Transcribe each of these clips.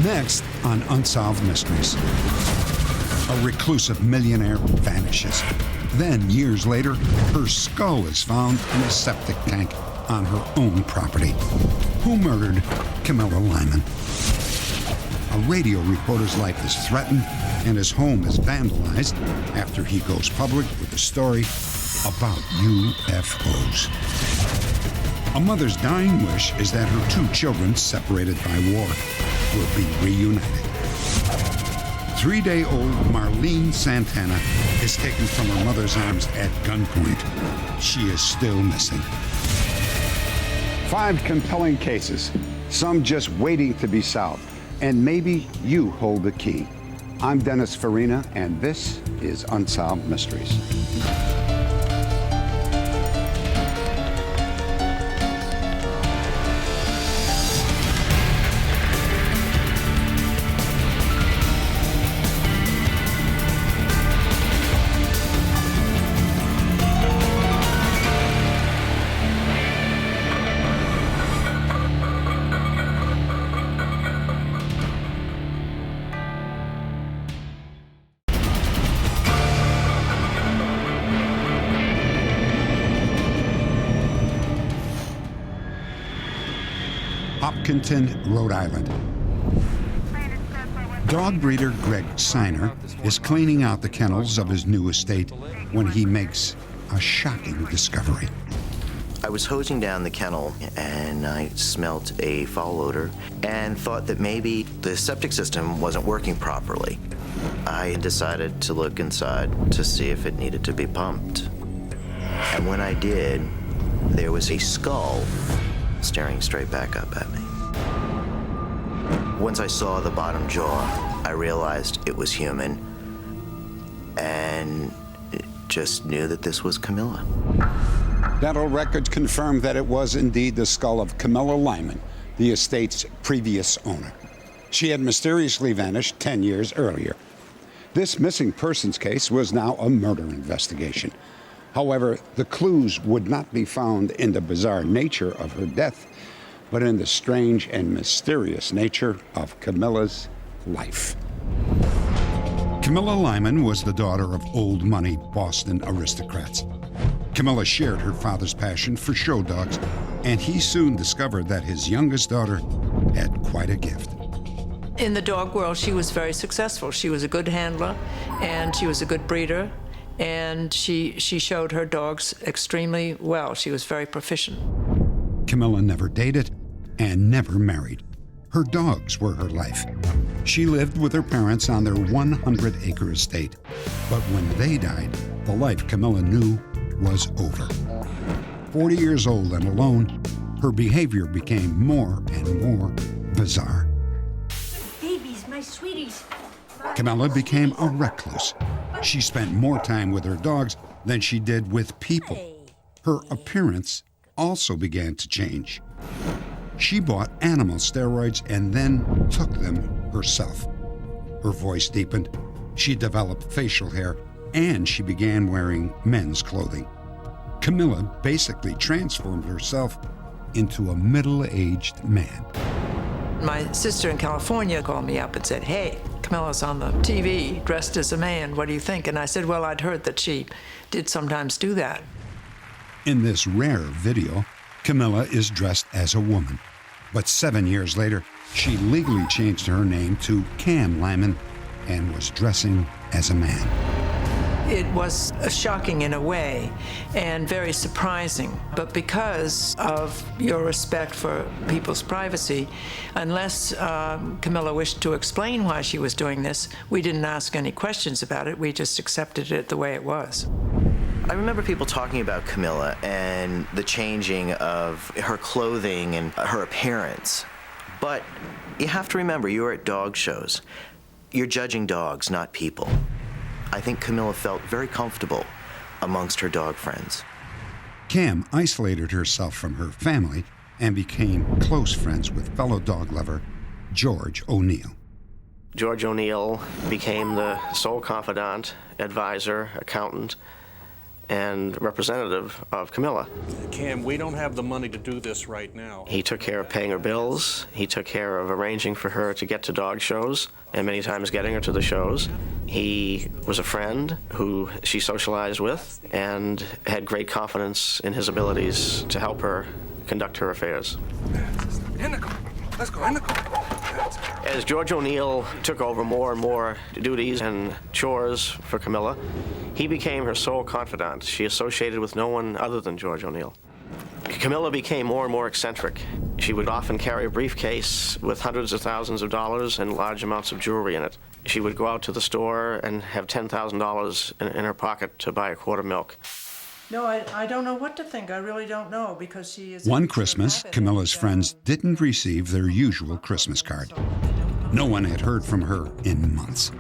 Next on Unsolved Mysteries, a reclusive millionaire vanishes. Then, years later, her skull is found in a septic tank on her own property. Who murdered Camila Lyman? A radio reporter's life is threatened and his home is vandalized after he goes public with a story about UFOs. A mother's dying wish is that her two children, separated by war, will be reunited. 3-day-old Marlene Santana is taken from her mother's arms at gunpoint. She is still missing. 5 compelling cases, some just waiting to be solved, and maybe you hold the key. I'm Dennis Farina, and this is Unsolved Mysteries. Hopkinton, Rhode Island. Dog breeder Greg Siner is cleaning out the kennels of his new estate when he makes a shocking discovery. I was hosing down the kennel and I smelt a foul odor and thought that maybe the septic system wasn't working properly. I decided to look inside to see if it needed to be pumped. And when I did, there was a skull staring straight back up at me. Once I saw the bottom jaw, I realized it was human and just knew that this was Camila. Dental records confirmed that it was indeed the skull of Camila Lyman, the estate's previous owner. She had mysteriously vanished 10 years earlier. This missing persons case was now a murder investigation. However, the clues would not be found in the bizarre nature of her death, but in the strange and mysterious nature of Camila's life. Camila Lyman was the daughter of old money Boston aristocrats. Camila shared her father's passion for show dogs, and he soon discovered that his youngest daughter had quite a gift. In the dog world, she was very successful. She was a good handler, and she was a good breeder, and she showed her dogs extremely well. She was very proficient. Camila never dated and never married. Her dogs were her life. She lived with her parents on their 100-acre estate. But when they died, the life Camila knew was over. 40 years old and alone, her behavior became more and more bizarre. Babies, my sweeties. Camila became a recluse. She spent more time with her dogs than she did with people. Her appearance also began to change. She bought animal steroids and then took them herself. Her voice deepened, she developed facial hair, and she began wearing men's clothing. Camila basically transformed herself into a middle-aged man. My sister in California called me up and said, "Hey, Camila's on the TV dressed as a man. What do you think?" And I said, "Well, I'd heard that she did sometimes do that." In this rare video, Camila is dressed as a woman. But 7 years later, she legally changed her name to Cam Lyman and was dressing as a man. It was shocking in a way and very surprising. But because of your respect for people's privacy, unless Camila wished to explain why she was doing this, we didn't ask any questions about it. We just accepted it the way it was. I remember people talking about Camila and the changing of her clothing and her appearance. But you have to remember, you are at dog shows. You're judging dogs, not people. I think Camila felt very comfortable amongst her dog friends. Cam isolated herself from her family and became close friends with fellow dog lover George O'Neill. George O'Neill became the sole confidant, advisor, accountant, and representative of Camila. Cam, we don't have the money to do this right now. He took care of paying her bills. He took care of arranging for her to get to dog shows, and many times getting her to the shows. He was a friend who she socialized with and had great confidence in his abilities to help her conduct her affairs. In the car. Let's go, in the car. As George O'Neill took over more and more duties and chores for Camila, he became her sole confidant. She associated with no one other than George O'Neill. Camila became more and more eccentric. She would often carry a briefcase with hundreds of thousands of dollars and large amounts of jewelry in it. She would go out to the store and have $10,000 in her pocket to buy a quart of milk. No, I don't know what to think. I really don't know, because she is... One Christmas, Camilla's friends didn't receive their usual Christmas card. No one had heard from her in months.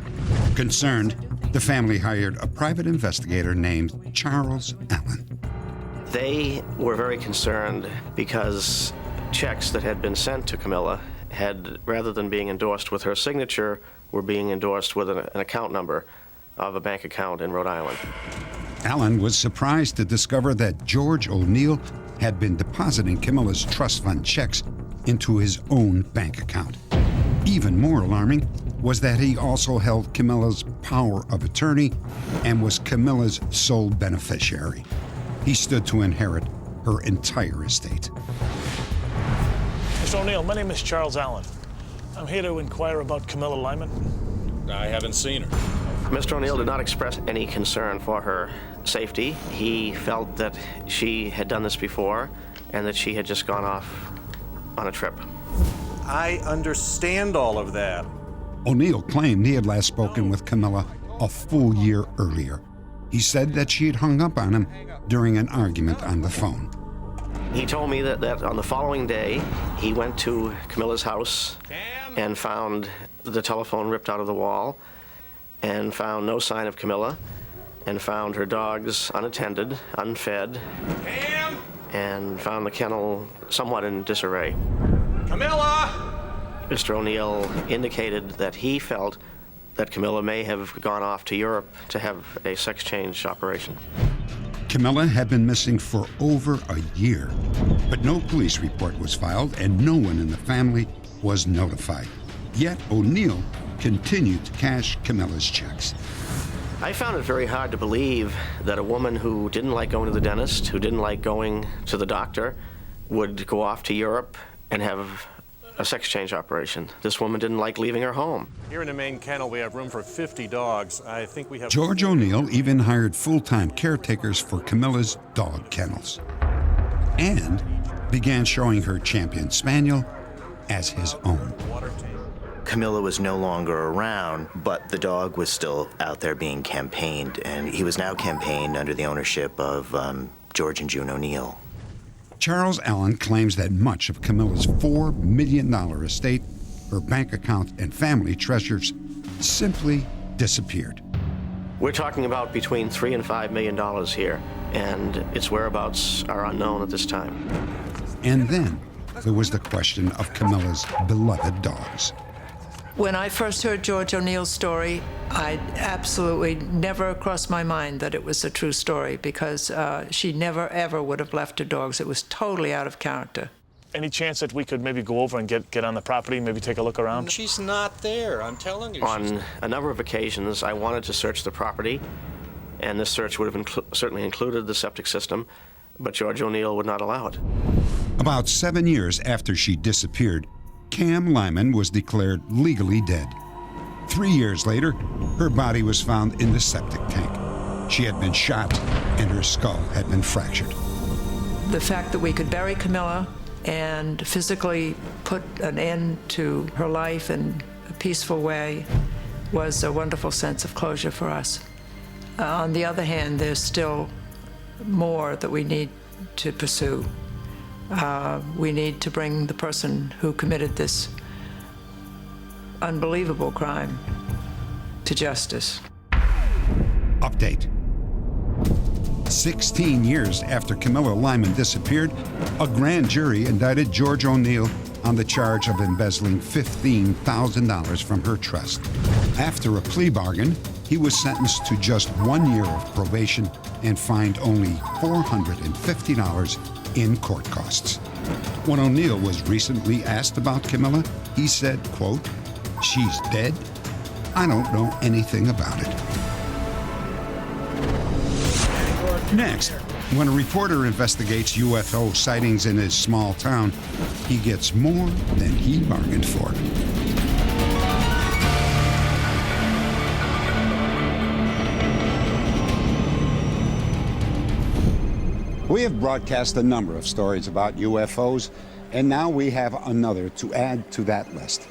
Concerned, the family hired a private investigator named Charles Allen. They were very concerned because checks that had been sent to Camila had, rather than being endorsed with her signature, were being endorsed with an account number of a bank account in Rhode Island. Allen was surprised to discover that George O'Neill had been depositing Camilla's trust fund checks into his own bank account. Even more alarming was that he also held Camilla's power of attorney and was Camilla's sole beneficiary. He stood to inherit her entire estate. Mr. O'Neill, my name is Charles Allen. I'm here to inquire about Camila Lyman. I haven't seen her. Mr. O'Neill did not express any concern for her safety. He felt that she had done this before and that she had just gone off on a trip. I understand all of that. O'Neill claimed he had last spoken with Camila a full year earlier. He said that she had hung up on him during an argument on the phone. He told me that on the following day, he went to Camila's house and found the telephone ripped out of the wall, and found no sign of Camila, and found her dogs unattended, unfed, and found the kennel somewhat in disarray. Camila! Mr. O'Neill indicated that he felt that Camila may have gone off to Europe to have a sex change operation. Camila had been missing for over a year, but no police report was filed and no one in the family was notified. Yet O'Neill continued to cash Camila's checks. I found it very hard to believe that a woman who didn't like going to the dentist, who didn't like going to the doctor, would go off to Europe and have a sex change operation. This woman didn't like leaving her home. Here in the main kennel, we have room for 50 dogs. I think we have... George O'Neill even hired full-time caretakers for Camila's dog kennels and began showing her champion spaniel as his own. Camila was no longer around, but the dog was still out there being campaigned, and he was now campaigned under the ownership of George and June O'Neill. Charles Allen claims that much of Camila's $4 million estate, her bank account, and family treasures simply disappeared. We're talking about between $3 and $5 million here, and its whereabouts are unknown at this time. And then there was the question of Camila's beloved dogs. When I first heard George O'Neill's story, I absolutely never crossed my mind that it was a true story, because she never, ever would have left her dogs. It was totally out of character. Any chance that we could maybe go over and get on the property, maybe take a look around? She's not there, I'm telling you. On a number of occasions, I wanted to search the property, and this search would have certainly included the septic system, but George O'Neill would not allow it. About 7 years after she disappeared, Cam Lyman was declared legally dead. 3 years later, her body was found in the septic tank. She had been shot and her skull had been fractured. The fact that we could bury Camila and physically put an end to her life in a peaceful way was a wonderful sense of closure for us. On the other hand, there's still more that we need to pursue. We need to bring the person who committed this unbelievable crime to justice. Update. 16 years after Camila Lyman disappeared, a grand jury indicted George O'Neill on the charge of embezzling $15,000 from her trust. After a plea bargain, he was sentenced to just 1 year of probation and fined only $450 in court costs. When O'Neill was recently asked about Camila, he said, quote, "She's dead? I don't know anything about it." Next, when a reporter investigates UFO sightings in his small town, he gets more than he bargained for. We have broadcast a number of stories about UFOs, and now we have another to add to that list.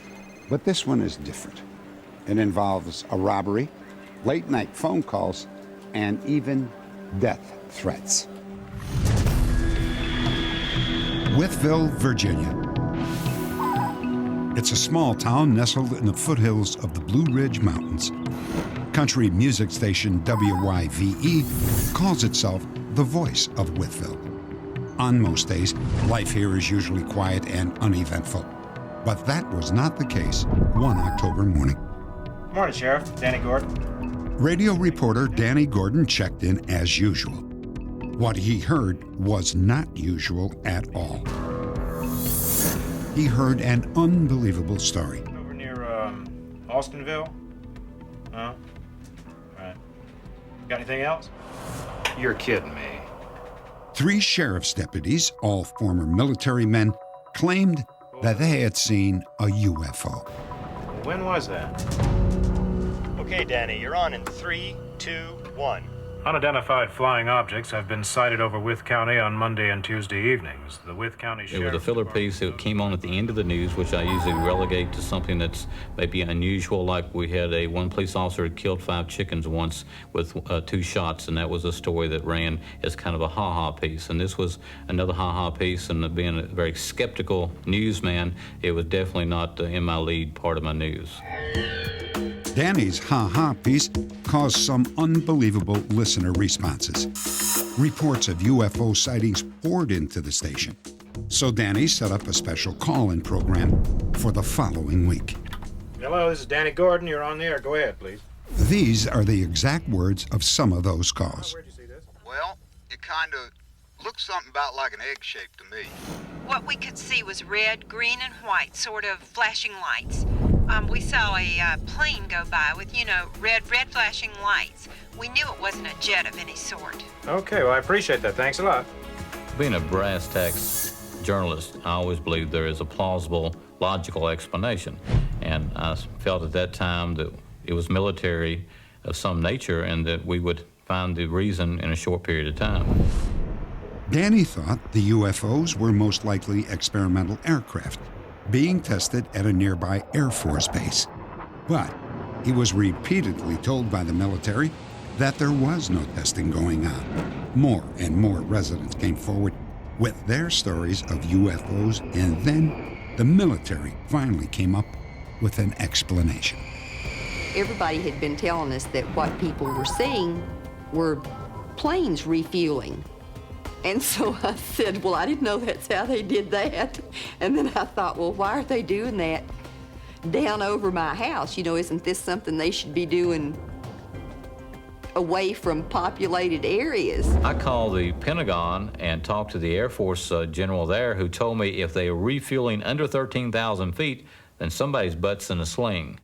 But this one is different. It involves a robbery, late-night phone calls, and even death threats. Wytheville, Virginia. It's a small town nestled in the foothills of the Blue Ridge Mountains. Country music station WYVE calls itself the voice of Wytheville. On most days, life here is usually quiet and uneventful. But that was not the case one October morning. Morning, Sheriff. Danny Gordon. Radio reporter Danny Gordon checked in as usual. What he heard was not usual at all. He heard an unbelievable story. Over near, Austinville? Huh? Right. Got anything else? You're kidding me. 3 sheriff's deputies, all former military men, claimed that they had seen a UFO. When was that? Okay, Danny, you're on in 3, 2, 1. Unidentified flying objects have been sighted over Wythe County on Monday and Tuesday evenings. The Wythe County Sheriff... It was a filler piece that came on at the end of the news, which I usually relegate to something that's maybe unusual, like we had one police officer who killed 5 chickens once with 2 shots, and that was a story that ran as kind of a ha-ha piece. And this was another ha-ha piece, and being a very skeptical newsman, it was definitely not in my lead part of my news. Danny's ha-ha piece caused some unbelievable listener responses. Reports of UFO sightings poured into the station. So Danny set up a special call-in program for the following week. Hello, this is Danny Gordon. You're on the air. Go ahead, please. These are the exact words of some of those calls. Where'd you see this? Well, it kind of looks something about like an egg shape to me. What we could see was red, green, and white, sort of flashing lights. We saw a plane go by with, red flashing lights. We knew it wasn't a jet of any sort. Okay, well, I appreciate that. Thanks a lot. Being a brass tacks journalist, I always believe there is a plausible, logical explanation. And I felt at that time that it was military of some nature and that we would find the reason in a short period of time. Danny thought the UFOs were most likely experimental aircraft being tested at a nearby Air Force base. But he was repeatedly told by the military that there was no testing going on. More and more residents came forward with their stories of UFOs, and then the military finally came up with an explanation. Everybody had been telling us that what people were seeing were planes refueling. And so I said, well, I didn't know that's how they did that. And then I thought, well, why are they doing that down over my house? Isn't this something they should be doing away from populated areas? I called the Pentagon and talked to the Air Force general there, who told me if they were refueling under 13,000 feet, then somebody's butt's in a sling.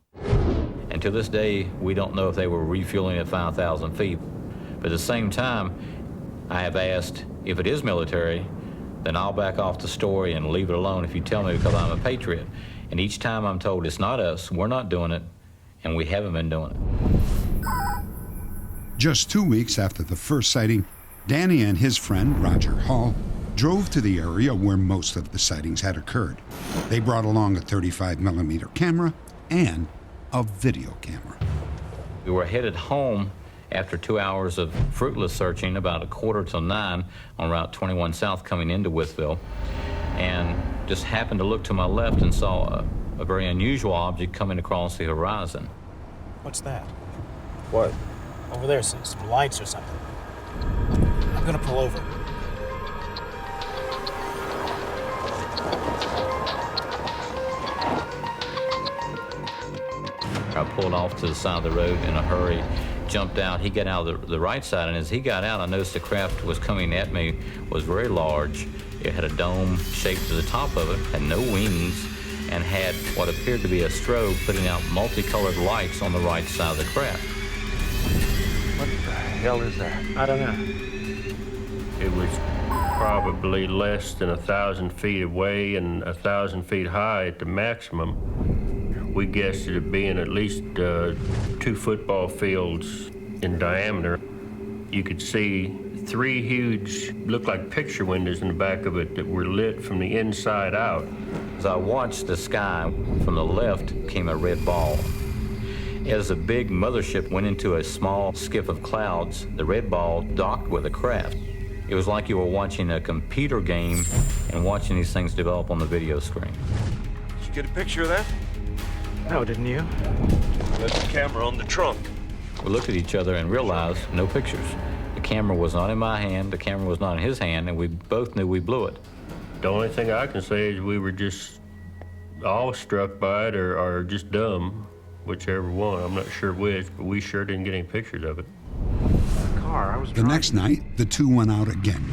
And to this day, we don't know if they were refueling at 5,000 feet. But at the same time, I have asked, if it is military, then I'll back off the story and leave it alone if you tell me, because I'm a patriot. And each time I'm told it's not us, we're not doing it, and we haven't been doing it. Just 2 weeks after the first sighting, Danny and his friend, Roger Hall, drove to the area where most of the sightings had occurred. They brought along a 35mm camera and a video camera. We were headed home after 2 hours of fruitless searching, about 8:45 on Route 21 South coming into Wytheville, and just happened to look to my left and saw a very unusual object coming across the horizon. What's that? What? Over there, some lights or something. I'm gonna pull over. I pulled off to the side of the road in a hurry, jumped out. He got out of the right side, and as he got out, I noticed the craft was coming at me, was very large. It had a dome shape to the top of it, had no wings, and had what appeared to be a strobe putting out multicolored lights on the right side of the craft. What the hell is that? I don't know. It was probably less than 1,000 feet away and 1,000 feet high at the maximum. We guessed it being at least 2 football fields in diameter. You could see 3 huge, looked like picture windows in the back of it that were lit from the inside out. As I watched the sky, from the left came a red ball. As the big mothership went into a small skiff of clouds, the red ball docked with the craft. It was like you were watching a computer game and watching these things develop on the video screen. Did you get a picture of that? No, didn't you? There's a camera on the trunk. We looked at each other and realized no pictures. The camera was not in my hand, the camera was not in his hand, and we both knew we blew it. The only thing I can say is we were just awestruck by it or just dumb, whichever one. I'm not sure which, but we sure didn't get any pictures of it. The next night, the two went out again.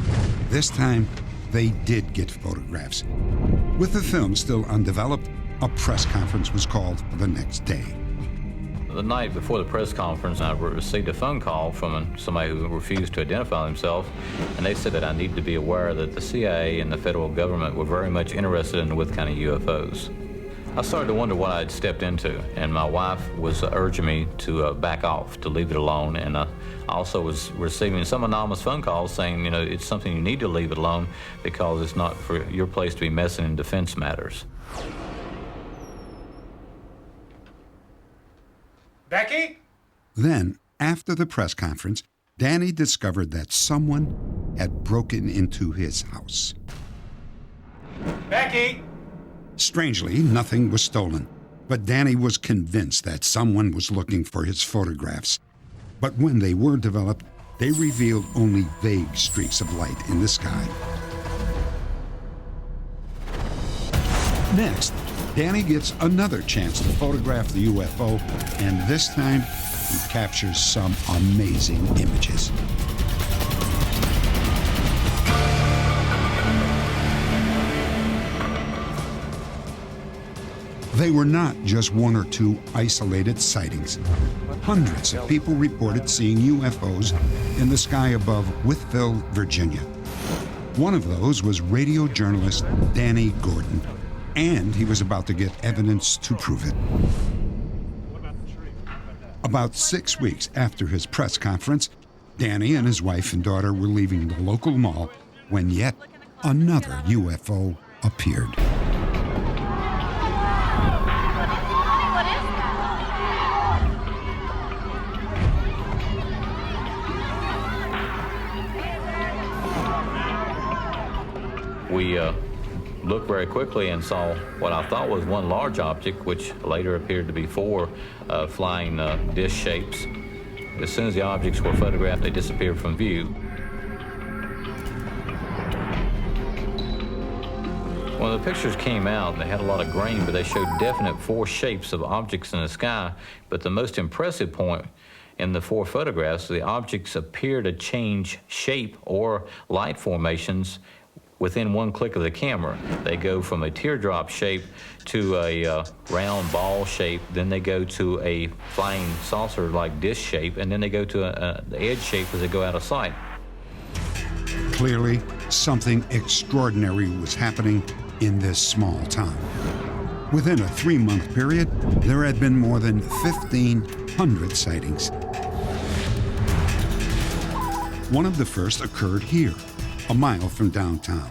This time, they did get photographs. With the film still undeveloped, a press conference was called the next day. The night before the press conference, I received a phone call from somebody who refused to identify themselves, and they said that I needed to be aware that the CIA and the federal government were very much interested in with kind of UFOs. I started to wonder what I had stepped into, and my wife was urging me to back off, to leave it alone, and I also was receiving some anonymous phone calls saying, you know, it's something you need to leave it alone because it's not for your place to be messing in defense matters. Becky? Then, after the press conference, Danny discovered that someone had broken into his house. Becky? Strangely, nothing was stolen, but Danny was convinced that someone was looking for his photographs. But when they were developed, they revealed only vague streaks of light in the sky. Next, Danny gets another chance to photograph the UFO, and this time, he captures some amazing images. They were not just 1 or 2 isolated sightings. Hundreds of people reported seeing UFOs in the sky above Wytheville, Virginia. One of those was radio journalist Danny Gordon, and he was about to get evidence to prove it. About 6 weeks after his press conference, Danny and his wife and daughter were leaving the local mall when yet another UFO appeared. We looked very quickly and saw what I thought was one large object, which later appeared to be 4 flying dish shapes. As soon as the objects were photographed, they disappeared from view. When the pictures came out, they had a lot of grain, but they showed definite 4 shapes of objects in the sky. But the most impressive point in the 4 photographs, the objects appear to change shape or light formations within 1 click of the camera. They go from a teardrop shape to a round ball shape, then they go to a flying saucer-like dish shape, and then they go to the edge shape as they go out of sight. Clearly, something extraordinary was happening in this small town. Within a 3-month period, there had been more than 1,500 sightings. One of the first occurred here, a mile from downtown.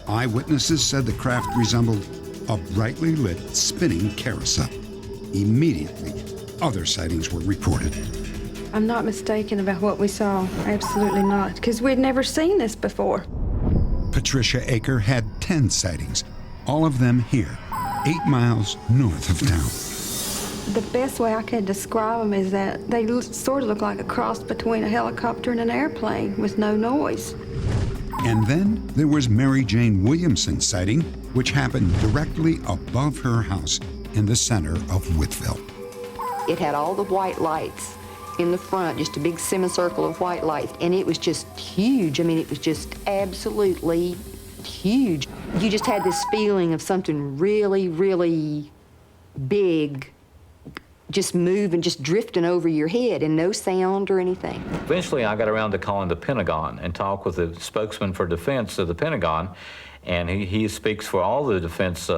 Eyewitnesses said the craft resembled a brightly lit spinning carousel. Immediately, other sightings were reported. I'm not mistaken about what we saw. Absolutely not, because we'd never seen this before. Patricia Aker had 10 sightings, all of them here, 8 miles north of town. The best way I could describe them is that they sort of look like a cross between a helicopter and an airplane with no noise. And then there was Mary Jane Williamson's sighting, which happened directly above her house in the center of Wytheville. It had all the white lights in the front, just a big semicircle of white lights, and it was just huge. I mean, it was just absolutely huge. You just had this feeling of something really, really big just moving, just drifting over your head, and no sound or anything. Eventually, I got around to calling the Pentagon and talked with the spokesman for defense of the Pentagon, and he speaks for all the defense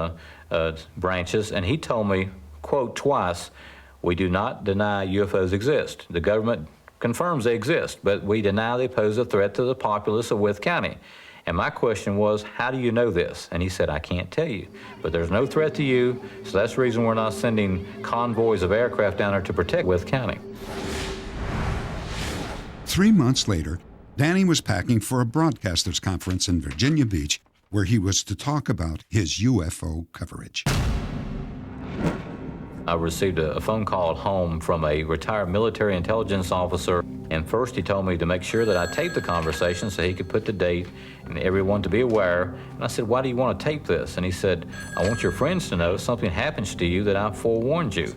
branches, and he told me, quote, twice, "We do not deny UFOs exist. The government confirms they exist, but we deny they pose a threat to the populace of Wythe County." And my question was, how do you know this? And he said, I can't tell you, but there's no threat to you, so that's the reason we're not sending convoys of aircraft down there to protect Wythe County. 3 months later, Danny was packing for a broadcasters conference in Virginia Beach, where he was to talk about his UFO coverage. I received a phone call at home from a retired military intelligence officer, and first he told me to make sure that I taped the conversation so he could put the date and everyone to be aware. And I said, why do you want to tape this? And he said, I want your friends to know if something happens to you that I forewarned you.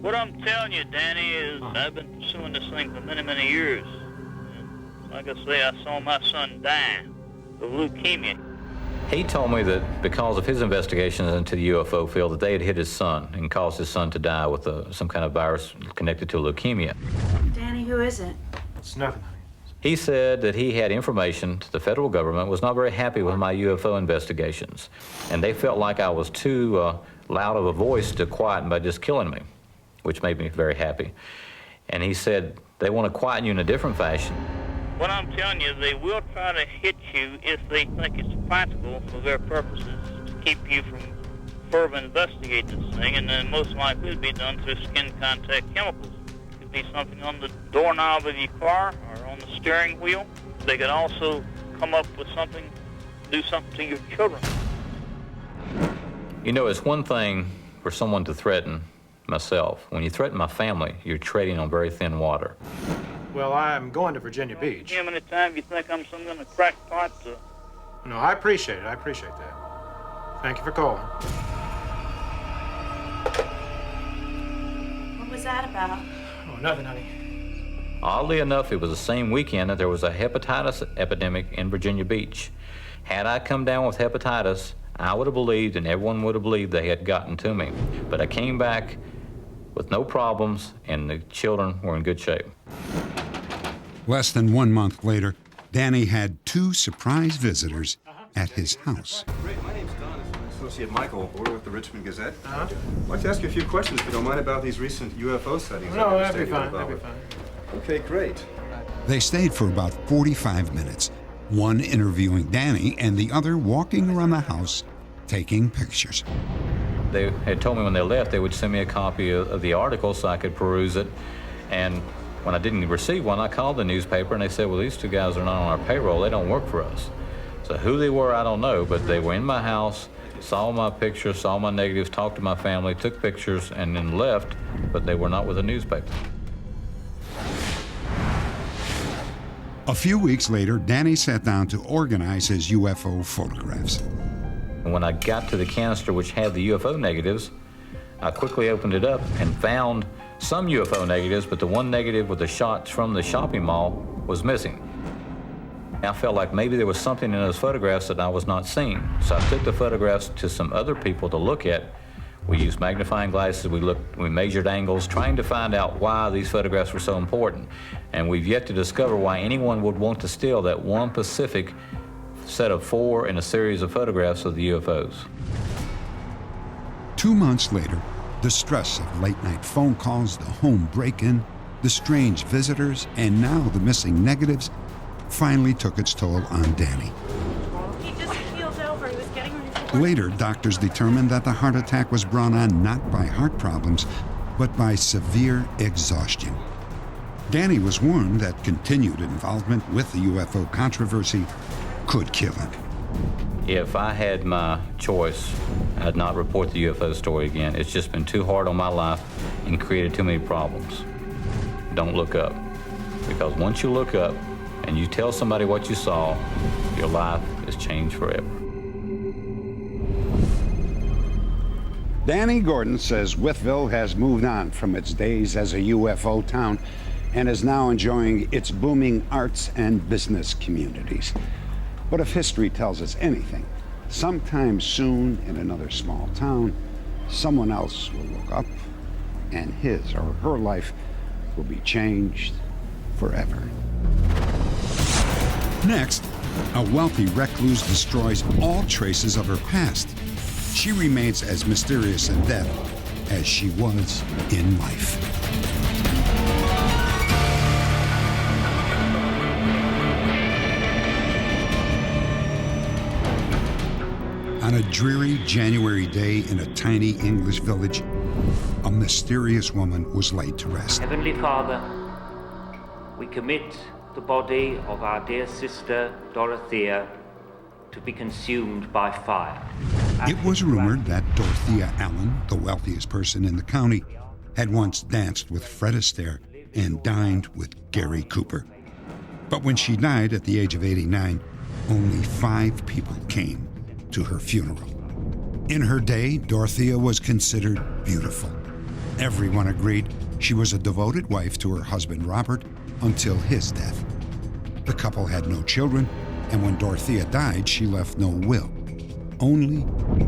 What I'm telling you, Danny, is I've been pursuing this thing for many, many years. And like I say, I saw my son die of leukemia. He told me that because of his investigations into the UFO field, that they had hit his son and caused his son to die with some kind of virus connected to leukemia. Danny, who is it? It's nothing. He said that he had information the federal government was not very happy with my UFO investigations, and they felt like I was too loud of a voice to quieten by just killing me, which made me very happy. And he said they want to quieten you in a different fashion. What I'm telling you, they will try to hit you if they think it's practical for their purposes to keep you from further investigating this thing, and then most likely it'll be done through skin contact chemicals. It could be something on the doorknob of your car or on the steering wheel. They could also come up with something, do something to your children. You know, it's one thing for someone to threaten myself. When you threaten my family, you're treading on very thin water. Well, I'm going to Virginia Beach. How many times you think I'm some kind of crackpot? No, I appreciate it. I appreciate that. Thank you for calling. What was that about? Oh, nothing, honey. Oddly enough, it was the same weekend that there was a hepatitis epidemic in Virginia Beach. Had I come down with hepatitis, I would have believed, and everyone would have believed they had gotten to me. But I came back with no problems, and the children were in good shape. Less than 1 month later, Danny had 2 surprise visitors at his house. Great. My name's Don. It's my associate Michael. We're with the Richmond Gazette. I'd like to ask you a few questions, if you don't mind, about these recent UFO sightings. No, that'd be fine. That'd be fine. Okay, great. They stayed for about 45 minutes, one interviewing Danny and the other walking around the house taking pictures. They had told me when they left they would send me a copy of the article so I could peruse it. And when I didn't receive one, I called the newspaper and they said, well, these 2 guys are not on our payroll. They don't work for us. So who they were, I don't know, but they were in my house, saw my pictures, saw my negatives, talked to my family, took pictures, and then left, but they were not with the newspaper. A few weeks later, Danny sat down to organize his UFO photographs. And when I got to the canister which had the UFO negatives, I quickly opened it up and found some UFO negatives, but the one negative with the shots from the shopping mall was missing. I felt like maybe there was something in those photographs that I was not seeing. So I took the photographs to some other people to look at. We used magnifying glasses, we measured angles, trying to find out why these photographs were so important. And we've yet to discover why anyone would want to steal that one Pacific set of 4 in a series of photographs of the UFOs. 2 months later, the stress of late-night phone calls, the home break-in, the strange visitors, and now the missing negatives finally took its toll on Danny. He just keeled over. He was getting ready for work. Later, doctors determined that the heart attack was brought on not by heart problems, but by severe exhaustion. Danny was warned that continued involvement with the UFO controversy could kill him. If I had my choice, I'd not report the UFO story again. It's just been too hard on my life and created too many problems. Don't look up. Because once you look up and you tell somebody what you saw, your life is changed forever. Danny Gordon says Wytheville has moved on from its days as a UFO town and is now enjoying its booming arts and business communities. But if history tells us anything, sometime soon in another small town, someone else will look up and his or her life will be changed forever. Next, a wealthy recluse destroys all traces of her past. She remains as mysterious in death as she was in life. On a dreary January day in a tiny English village, a mysterious woman was laid to rest. Heavenly Father, we commit the body of our dear sister Dorothea to be consumed by fire. It was rumored that Dorothea Allen, the wealthiest person in the county, had once danced with Fred Astaire and dined with Gary Cooper. But when she died at the age of 89, only 5 people came to her funeral. In her day, Dorothea was considered beautiful. Everyone agreed she was a devoted wife to her husband Robert until his death. The couple had no children, and when Dorothea died, she left no will. Only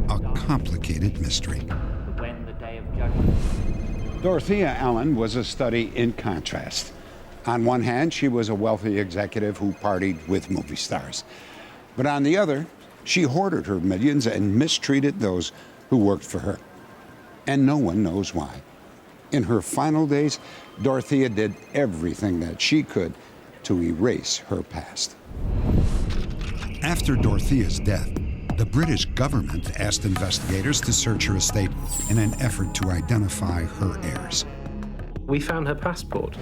a complicated mystery. When the day of judgment. Dorothea Allen was a study in contrast. On one hand, she was a wealthy executive who partied with movie stars. But on the other, she hoarded her millions and mistreated those who worked for her. And no one knows why. In her final days, Dorothea did everything that she could to erase her past. After Dorothea's death, the British government asked investigators to search her estate in an effort to identify her heirs. We found her passport,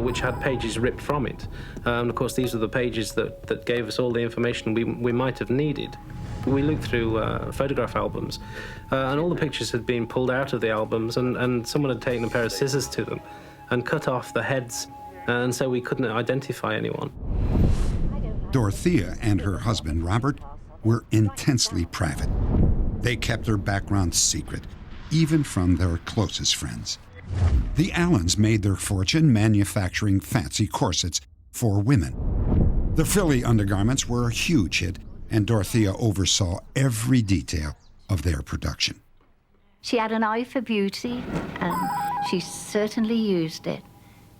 which had pages ripped from it. And of course, these are the pages that gave us all the information we might have needed. We looked through photograph albums, and all the pictures had been pulled out of the albums, and someone had taken a pair of scissors to them and cut off the heads, and so we couldn't identify anyone. Dorothea and her husband, Robert, were intensely private. They kept their background secret, even from their closest friends. The Allens made their fortune manufacturing fancy corsets for women. The frilly undergarments were a huge hit, and Dorothea oversaw every detail of their production. She had an eye for beauty, and she certainly used it.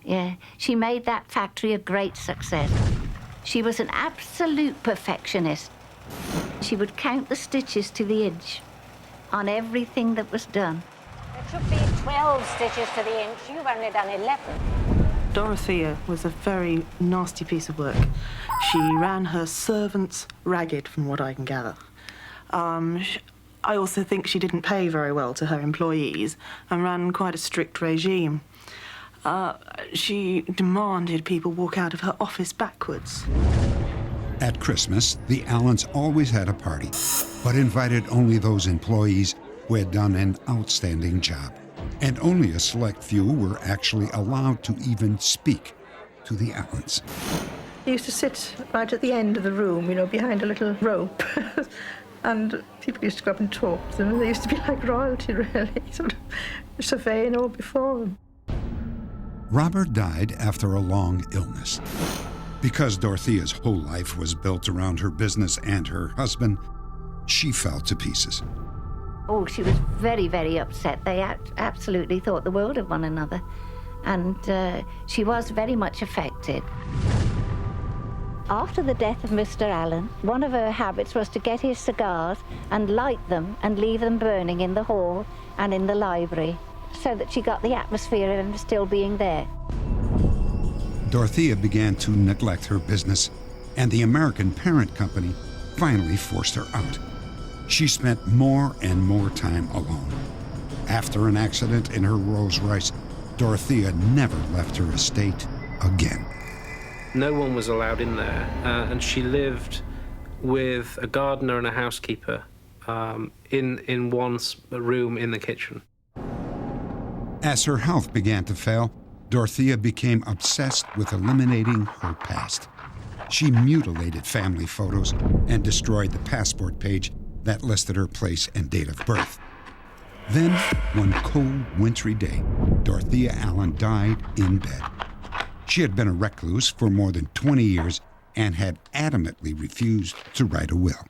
Yeah, she made that factory a great success. She was an absolute perfectionist. She would count the stitches to the inch on everything that was done. It should be 12 stitches to the inch. You've only done 11. Dorothea was a very nasty piece of work. She ran her servants ragged, from what I can gather. I also think she didn't pay very well to her employees and ran quite a strict regime. She demanded people walk out of her office backwards. At Christmas, the Allens always had a party, but invited only those employees who had done an outstanding job. And only a select few were actually allowed to even speak to the Allens. They used to sit right at the end of the room, you know, behind a little rope. And people used to go up and talk to them. They used to be like royalty, really, sort of surveying all before them. Robert died after a long illness. Because Dorothea's whole life was built around her business and her husband, she fell to pieces. Oh, she was very, very upset. They absolutely thought the world of one another. And she was very much affected. After the death of Mr. Allen, one of her habits was to get his cigars and light them and leave them burning in the hall and in the library, so that she got the atmosphere of him still being there. Dorothea began to neglect her business, and the American parent company finally forced her out. She spent more and more time alone. After an accident in her Rolls-Royce, Dorothea never left her estate again. No one was allowed in there, and she lived with a gardener and a housekeeper in one room in the kitchen. As her health began to fail, Dorothea became obsessed with eliminating her past. She mutilated family photos and destroyed the passport page that listed her place and date of birth. Then, one cold, wintry day, Dorothea Allen died in bed. She had been a recluse for more than 20 years and had adamantly refused to write a will.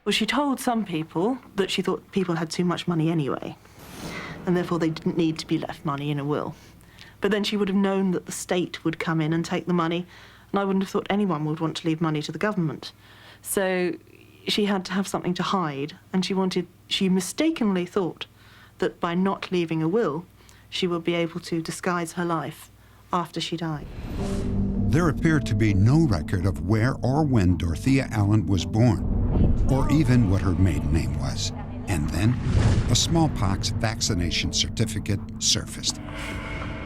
Well, she told some people that she thought people had too much money anyway, and therefore they didn't need to be left money in a will. But then she would have known that the state would come in and take the money, and I wouldn't have thought anyone would want to leave money to the government. So she had to have something to hide, and she mistakenly thought that by not leaving a will, she would be able to disguise her life after she died. There appeared to be no record of where or when Dorothea Allen was born, or even what her maiden name was. And then, a smallpox vaccination certificate surfaced.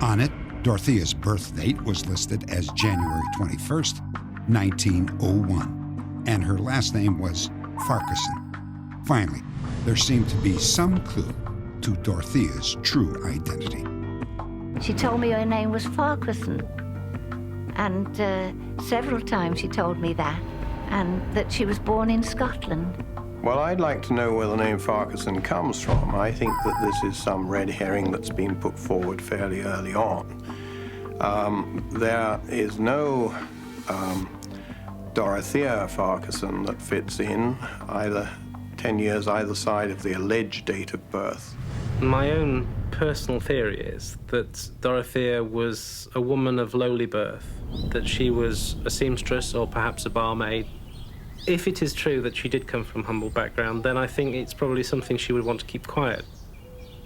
On it, Dorothea's birth date was listed as January 21st, 1901, and her last name was Farquharson. Finally, there seemed to be some clue to Dorothea's true identity. She told me her name was Farquharson, and several times she told me that, and that she was born in Scotland. Well, I'd like to know where the name Farquharson comes from. I think that this is some red herring that's been put forward fairly early on. There is no Dorothea Farquharson that fits in, either 10 years either side of the alleged date of birth. My own personal theory is that Dorothea was a woman of lowly birth, that she was a seamstress or perhaps a barmaid. If it is true that she did come from humble background, then I think it's probably something she would want to keep quiet.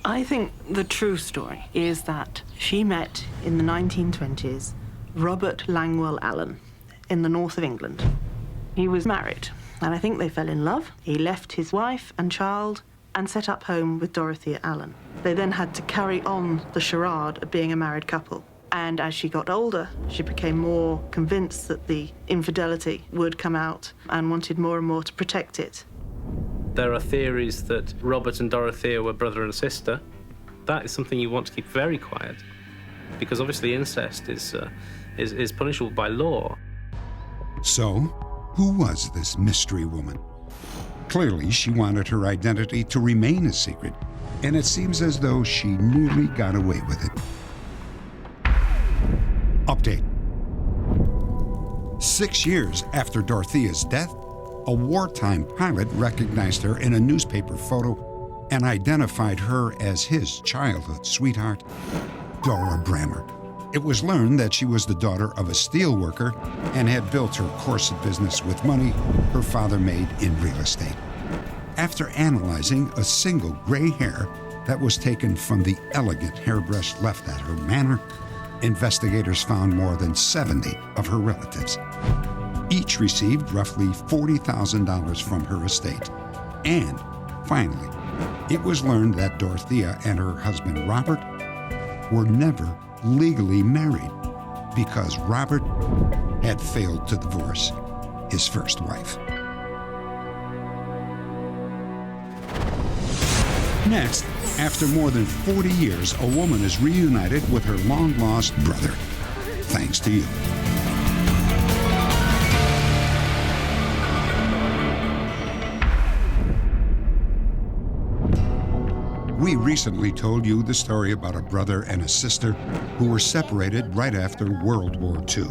I think the true story is that she met in the 1920s Robert Langwell Allen in the north of England. He was married, and I think they fell in love. He left his wife and child and set up home with Dorothea Allen. They then had to carry on the charade of being a married couple. And as she got older, she became more convinced that the infidelity would come out and wanted more and more to protect it. There are theories that Robert and Dorothea were brother and sister. That is something you want to keep very quiet, because obviously incest is punishable by law. So, who was this mystery woman? Clearly, she wanted her identity to remain a secret, and it seems as though she nearly got away with it. Update. 6 years after Dorothea's death, a wartime pilot recognized her in a newspaper photo and identified her as his childhood sweetheart, Dora Brammer. It was learned that she was the daughter of a steel worker and had built her corset business with money her father made in real estate. After analyzing a single gray hair that was taken from the elegant hairbrush left at her manor, investigators found more than 70 of her relatives. Each received roughly $40,000 from her estate. And finally, it was learned that Dorothea and her husband Robert were never legally married because Robert had failed to divorce his first wife. Next, after more than 40 years, a woman is reunited with her long-lost brother, thanks to you. We recently told you the story about a brother and a sister who were separated right after World War II.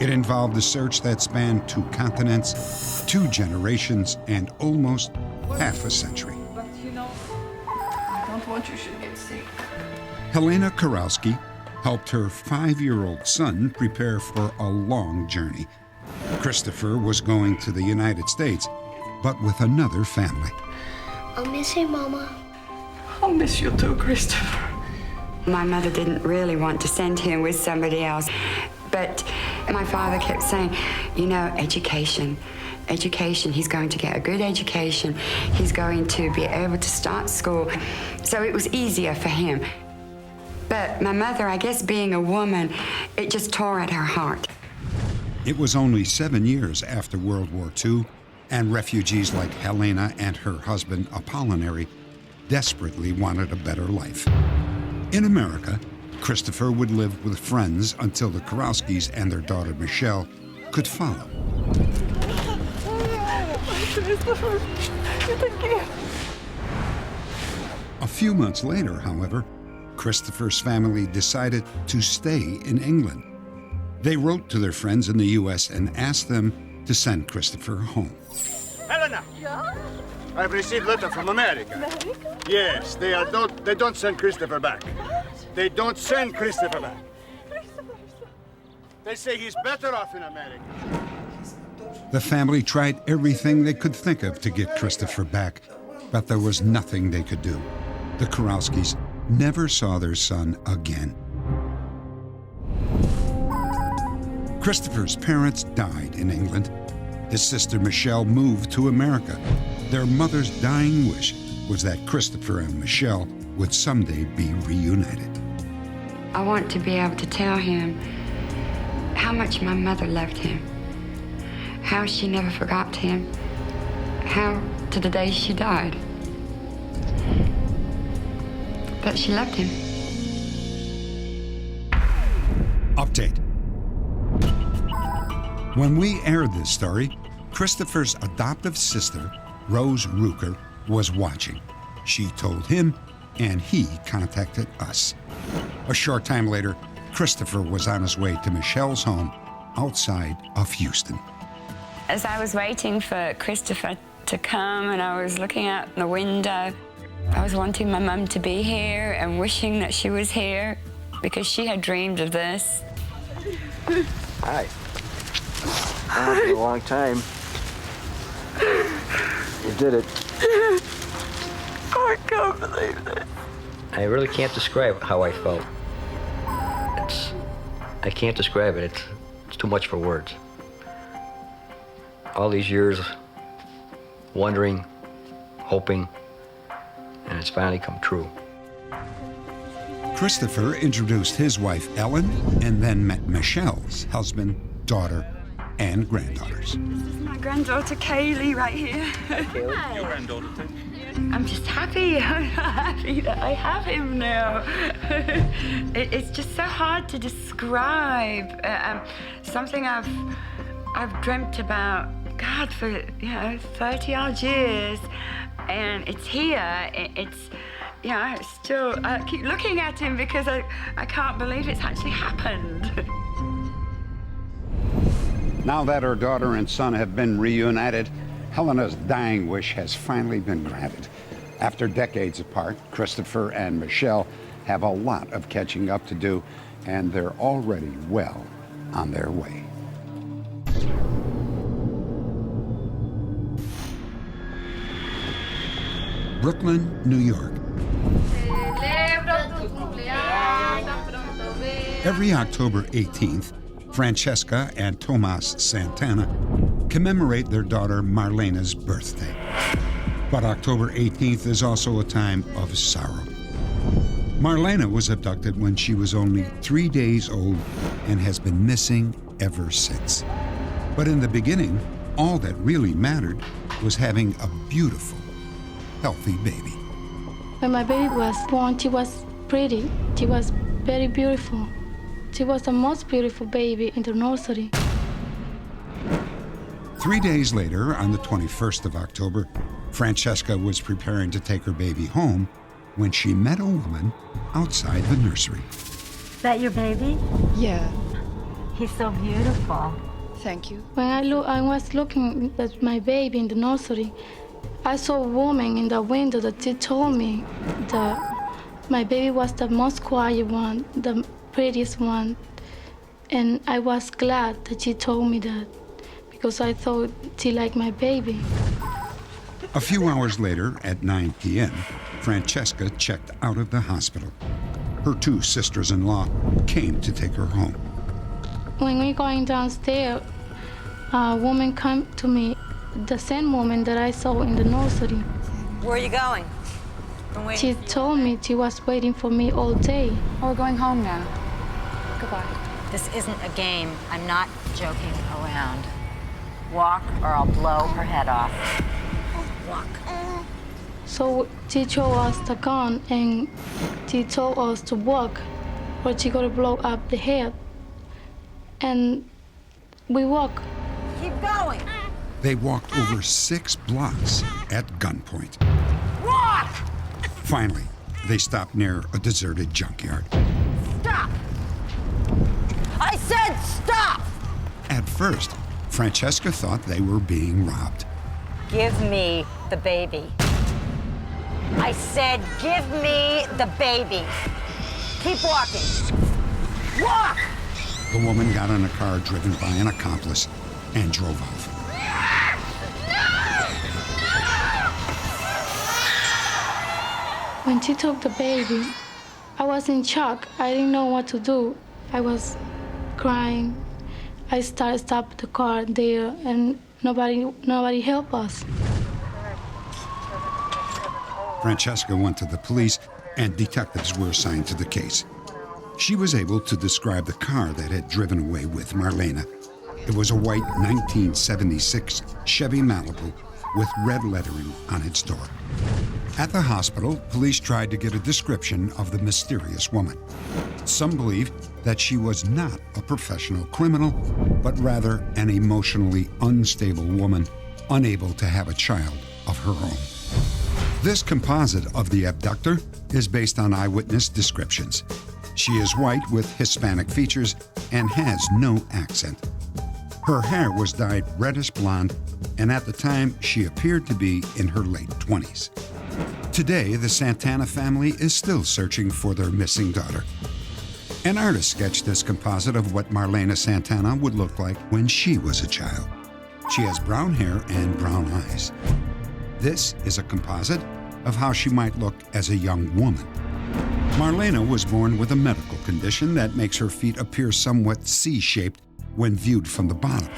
It involved a search that spanned 2 continents, 2 generations, and almost half a century. But you know, I don't want you should get sick. Helena Karowski helped her 5-year-old son prepare for a long journey. Christopher was going to the United States, but with another family. I'll miss you, Mama. I'll miss you too, Christopher. My mother didn't really want to send him with somebody else, but my father kept saying, you know, education, he's going to get a good education, he's going to be able to start school, so it was easier for him. But my mother, I guess being a woman, it just tore at her heart. It was only 7 years after World War II, and refugees like Helena and her husband Apollonary desperately wanted a better life. In America, Christopher would live with friends until the Karowskis and their daughter Michelle could follow. A few months later, however, Christopher's family decided to stay in England. They wrote to their friends in the U.S. and asked them to send Christopher home. Helena! Yeah? I've received letter from America. America? Yes, they don't send Christopher back. What? They don't send Christopher back. They say he's better off in America. The family tried everything they could think of to get Christopher back, but there was nothing they could do. The Kurowskis never saw their son again. Christopher's parents died in England. His sister Michelle moved to America. Their mother's dying wish was that Christopher and Michelle would someday be reunited. I want to be able to tell him how much my mother loved him, how she never forgot him, how to the day she died, that she loved him. Update. When we aired this story, Christopher's adoptive sister, Rose Ruker, was watching. She told him, and he contacted us. A short time later, Christopher was on his way to Michelle's home outside of Houston. As I was waiting for Christopher to come and I was looking out the window, I was wanting my mum to be here and wishing that she was here because she had dreamed of this. Hi. It's been a long time. You did it. I can't believe this. I really can't describe how I felt. I can't describe it. It's too much for words. All these years wondering, hoping, and it's finally come true. Christopher introduced his wife, Ellen, and then met Michelle's husband, daughter, and granddaughters. This is my granddaughter, Kaylee, right here. Kaylee? Your granddaughter, too? I'm just happy. I'm happy that I have him now. It's just so hard to describe. Something I've dreamt about, God, for 30-odd years, and it's here. It's still. I keep looking at him because I can't believe it's actually happened. Now that her daughter and son have been reunited, Helena's dying wish has finally been granted. After decades apart, Christopher and Michelle have a lot of catching up to do, and they're already well on their way. Brooklyn, New York. Every October 18th, Francesca and Tomas Santana commemorate their daughter Marlene's birthday. But October 18th is also a time of sorrow. Marlene was abducted when she was only 3 days old and has been missing ever since. But in the beginning, all that really mattered was having a beautiful, healthy baby. When my baby was born, she was pretty. She was very beautiful. She was the most beautiful baby in the nursery. 3 days later, on the 21st of October, Francesca was preparing to take her baby home when she met a woman outside the nursery. Is that your baby? Yeah. He's so beautiful. Thank you. When I was looking at my baby in the nursery, I saw a woman in the window that she told me that my baby was the most quiet one, the prettiest one. And I was glad that she told me that because I thought she liked my baby. A few hours later, at 9 p.m., Francesca checked out of the hospital. Her two sisters-in-law came to take her home. When we going downstairs, a woman came to me, the same woman that I saw in the nursery. Where are you going? She told me she was waiting for me all day. We're going home now. Goodbye. This isn't a game. I'm not joking around. Walk or I'll blow her head off. Walk. So she showed us the gun and she told us to walk or she gonna blow up the head. And we walk. Keep going. They walked over 6 blocks at gunpoint. Walk! Finally, They stopped near a deserted junkyard. Stop! I said stop! At first, Francesca thought they were being robbed. Give me the baby. I said give me the baby. Keep walking. Walk! The woman got in a car driven by an accomplice and drove off. When she took the baby, I was in shock. I didn't know what to do. I was crying. I stopped the car there, and nobody helped us. Francesca went to the police, and detectives were assigned to the case. She was able to describe the car that had driven away with Marlene. It was a white 1976 Chevy Malibu with red lettering on its door. At the hospital, police tried to get a description of the mysterious woman. Some believe that she was not a professional criminal, but rather an emotionally unstable woman unable to have a child of her own. This composite of the abductor is based on eyewitness descriptions. She is white with Hispanic features and has no accent. Her hair was dyed reddish blonde, and at the time, she appeared to be in her late 20s. Today, the Santana family is still searching for their missing daughter. An artist sketched this composite of what Marlene Santana would look like when she was a child. She has brown hair and brown eyes. This is a composite of how she might look as a young woman. Marlene was born with a medical condition that makes her feet appear somewhat C-shaped when viewed from the bottom.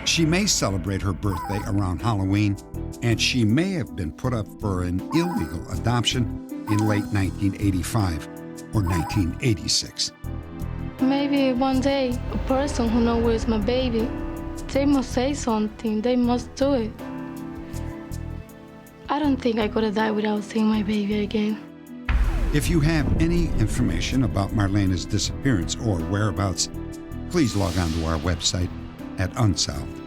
She may celebrate her birthday around Halloween, and she may have been put up for an illegal adoption in late 1985 or 1986. Maybe one day, a person who knows where's my baby, they must say something, they must do it. I don't think I could die without seeing my baby again. If you have any information about Marlene's disappearance or whereabouts, please log on to our website at Unsolved.